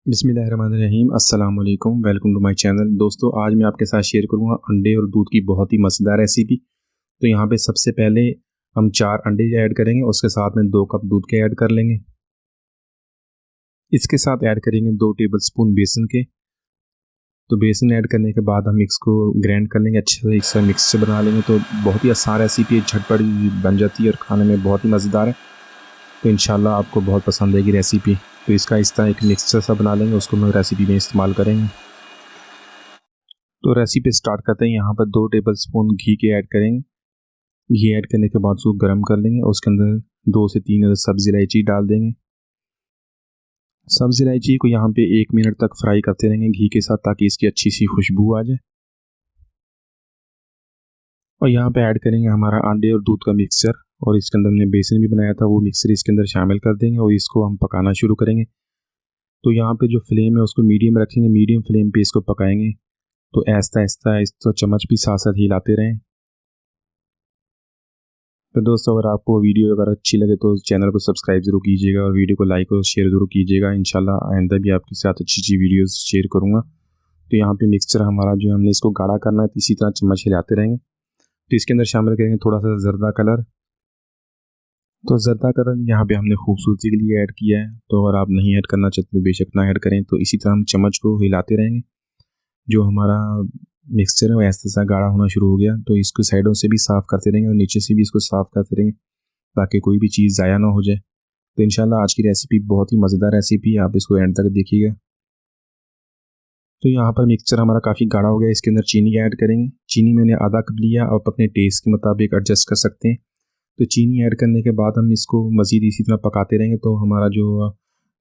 बिस्मिल्लाहिर्रहमानिर्रहीम अस्सलाम वालेकुम, वेलकम टू माय चैनल। दोस्तों, आज मैं आपके साथ शेयर करूंगा अंडे और दूध की बहुत ही मज़ेदार रेसिपी। तो यहाँ पे सबसे पहले हम 4 अंडे ऐड करेंगे, उसके साथ में 2 कप दूध के ऐड कर लेंगे। इसके साथ ऐड करेंगे 2 टेबलस्पून बेसन के। तो बेसन ऐड करने के बाद हम इसको ग्राइंड कर लेंगे, अच्छे से एक सा मिक्सचर बना लेंगे। तो बहुत ही आसान रेसिपी है, झटपट बन जाती है और खाने में बहुत ही मज़ेदार है। तो इंशाल्लाह आपको बहुत पसंद आएगी रेसिपी। तो इसका इस तरह एक मिक्सचर सा बना लेंगे, उसको हम रेसिपी में इस्तेमाल करेंगे। तो रेसिपी स्टार्ट करते हैं। यहाँ पर 2 टेबलस्पून घी के ऐड करेंगे। घी ऐड करने के बाद उसको गर्म कर लेंगे और उसके अंदर 2 से 3 सब्ज़ी इलायची डाल देंगे। सब्ज़ी इलायची को यहाँ पे 1 मिनट तक फ्राई करते रहेंगे घी के साथ, ताकि इसकी अच्छी सी खुशबू आ जाए। और यहाँ पे ऐड करेंगे हमारा अंडे और दूध का मिक्सचर, और इसके अंदर हमने बेसन भी बनाया था, वो मिक्सचर इसके अंदर शामिल कर देंगे और इसको हम पकाना शुरू करेंगे। तो यहाँ पे जो फ्लेम है उसको मीडियम रखेंगे, मीडियम फ्लेम पे इसको पकाएंगे। तो आहिस्ता आहिस्ता इसको चम्मच भी साथ साथ हिलाते रहें। तो दोस्तों, अगर आपको वीडियो अगर अच्छी लगे तो चैनल को सब्सक्राइब ज़रूर कीजिएगा और वीडियो को लाइक और शेयर ज़रूर कीजिएगा। इंशाल्लाह आइंदा भी आपके साथ अच्छी अच्छी वीडियोस शेयर करूँगा। तो यहाँ पे मिक्सचर हमारा जो हमने इसको गाढ़ा करना है, तो इसी तरह चम्मच हिलाते रहेंगे। तो इसके अंदर शामिल करेंगे थोड़ा सा जर्दा कलर। तो जर्दा कलर यहाँ पे हमने खूबसूरती के लिए ऐड किया है। तो अगर आप नहीं ऐड करना चाहते तो बेशक ना ऐड करें। तो इसी तरह हम चम्मच को हिलाते रहेंगे। जो हमारा मिक्सचर है वो ऐसा सा गाढ़ा होना शुरू हो गया, तो इसको साइडों से भी साफ़ करते रहेंगे और नीचे से भी इसको साफ़ करते रहेंगे, ताकि कोई भी चीज़ ज़ाया ना हो जाए। तो इंशाल्लाह आज की रेसिपी बहुत ही मज़ेदार रेसिपी है, आप इसको एंड तक देखिएगा। तो यहाँ पर मिक्सचर हमारा काफ़ी गाढ़ा हो गया, इसके अंदर चीनी ऐड करेंगे। चीनी मैंने आधा कप लिया, आप अपने टेस्ट के मुताबिक एडजस्ट कर सकते हैं। तो चीनी ऐड करने के बाद हम इसको मज़ीद इसी तरह पकाते रहेंगे। तो हमारा जो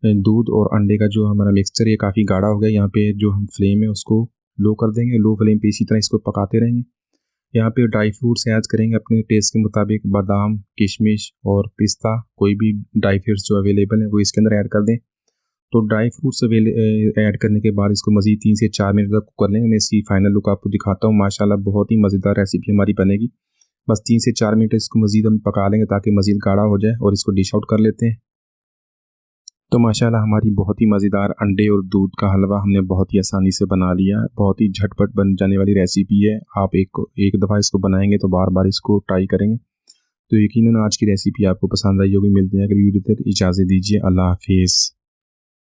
दूध और अंडे का जो हमारा मिक्सचर ये काफ़ी गाढ़ा हो गया। यहाँ पे जो हम फ्लेम है उसको लो कर देंगे, लो फ्लेम पे इसी तरह इसको पकाते रहेंगे। यहाँ पे ड्राई फ्रूट्स ऐड करेंगे अपने टेस्ट के मुताबिक, बादाम, किशमिश और पिस्ता, कोई भी ड्राई फ्रूट्स जो अवेलेबल है वो इसके अंदर ऐड कर दें। तो ड्राई फ्रूट्स ऐड करने के बाद इसको मज़ीद 3 से 4 मिनट तक कुक कर लेंगे। मैं इसकी फाइनल लुक आपको दिखाता हूँ। माशाल्लाह बहुत ही मज़ेदार रेसिपी हमारी बनेगी। बस 3 से 4 मिनट इसको मज़ीद हम पका लेंगे, ताकि मज़ीद गाढ़ा हो जाए, और इसको डिश आउट कर लेते हैं। तो माशाल्लाह हमारी बहुत ही मज़ेदार अंडे और दूध का हलवा हमने बहुत ही आसानी से बना लिया। बहुत ही झटपट बन जाने वाली रेसिपी है। आप एक दफ़ा इसको बनाएंगे तो बार बार इसको ट्राई करेंगे। तो यकीनन आज की रेसिपी आपको पसंद आई होगी। मिलते हैं अगली वीडियो तक, इजाज़त दीजिए। अल्लाह हाफिज़।